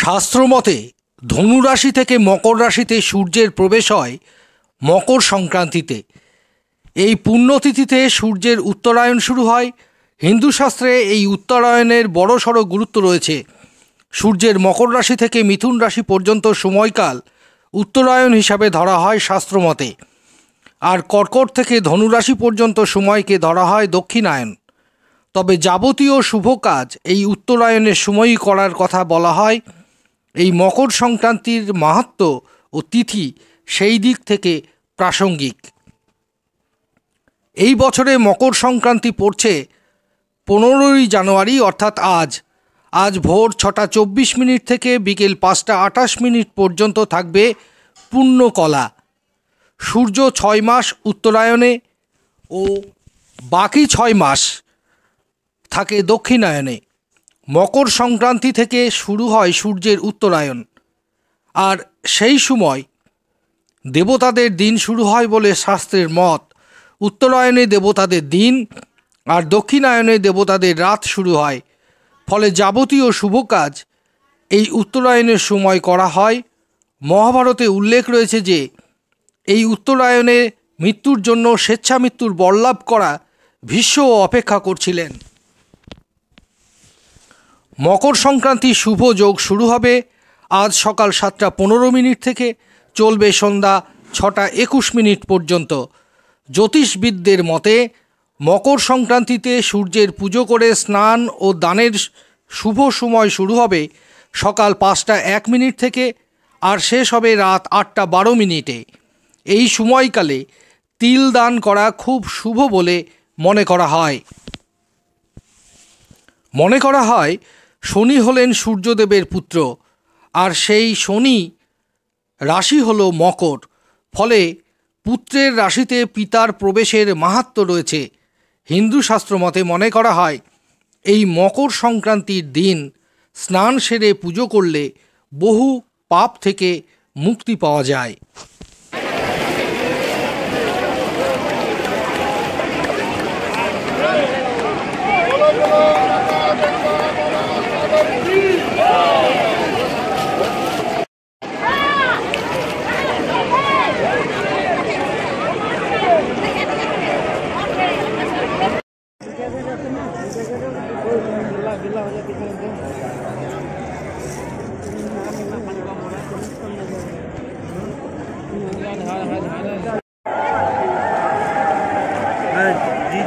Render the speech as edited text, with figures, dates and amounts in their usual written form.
শাস্ত্রমতে ধনুরাশি থেকে মকর রাশিতে সূর্যের প্রবেশ হয় মকর সংক্রান্তিতে। এই পুণ্যতিথিতে সূর্যের উত্তরায়ণ শুরু হয়। হিন্দু শাস্ত্রে এই উত্তরায়ণের বড়সড় গুরুত্ব রয়েছে। সূর্যের মকর রাশি থেকে মিথুন রাশি পর্যন্ত সময়কাল উত্তরায়ণ হিসাবে ধরা হয় শাস্ত্রমতে, আর কর্কট থেকে ধনুরাশি পর্যন্ত সময়কে ধরা হয় দক্ষিণায়ন। তবে যাবতীয় শুভ কাজ এই উত্তরায়ণের সময়ই করার কথা বলা হয়। এই মকর সংক্রান্তির মাহাত্ম্য ও তিথি সেই দিক থেকে প্রাসঙ্গিক। এই বছরে মকর সংক্রান্তি পড়ছে 15ই জানুয়ারি, অর্থাৎ আজ ভোর 6:24 থেকে বিকেল 5:28 পর্যন্ত থাকবে পূর্ণকলা। সূর্য 6 মাস উত্তরায়ণে ও বাকি 6 মাস থাকে দক্ষিণায়নে। মকর সংক্রান্তি থেকে শুরু হয় সূর্যের উত্তরায়ণ, আর সেই সময় দেবতাদের দিন শুরু হয় বলে শাস্ত্রের মত। উত্তরায়ণে দেবতাদের দিন আর দক্ষিণায়নে দেবতাদের রাত শুরু হয়। ফলে যাবতীয় শুভ কাজ এই উত্তরায়ণের সময় করা হয়। মহাভারতে উল্লেখ রয়েছে যে এই উত্তরায়ণে মৃত্যুর জন্য স্বেচ্ছা মৃত্যুর বরলাভ করা ভীষ্মও অপেক্ষা করছিলেন। মকর সংক্রান্তির শুভ যোগ শুরু হবে আজ সকাল 7:15 থেকে, চলবে সন্ধ্যা 6:21 পর্যন্ত। জ্যোতিষবিদদের মতে মকর সংক্রান্তিতে সূর্যের পুজো করে স্নান ও দানের শুভ সময় শুরু হবে সকাল 5:01 থেকে আর শেষ হবে রাত 8:12। এই সময়কালে তিল দান করা খুব শুভ বলে মনে করা হয়। শনি হলেন সূর্যদেবের পুত্র, আর সেই শনি রাশি হল মকর। ফলে পুত্রের রাশিতে পিতার প্রবেশের মাহাত্ম্য রয়েছে। হিন্দু শাস্ত্র মতে মনে করা হয় এই মকর সংক্রান্তির দিন স্নান সেরে পুজো করলে বহু পাপ থেকে মুক্তি পাওয়া যায়। जी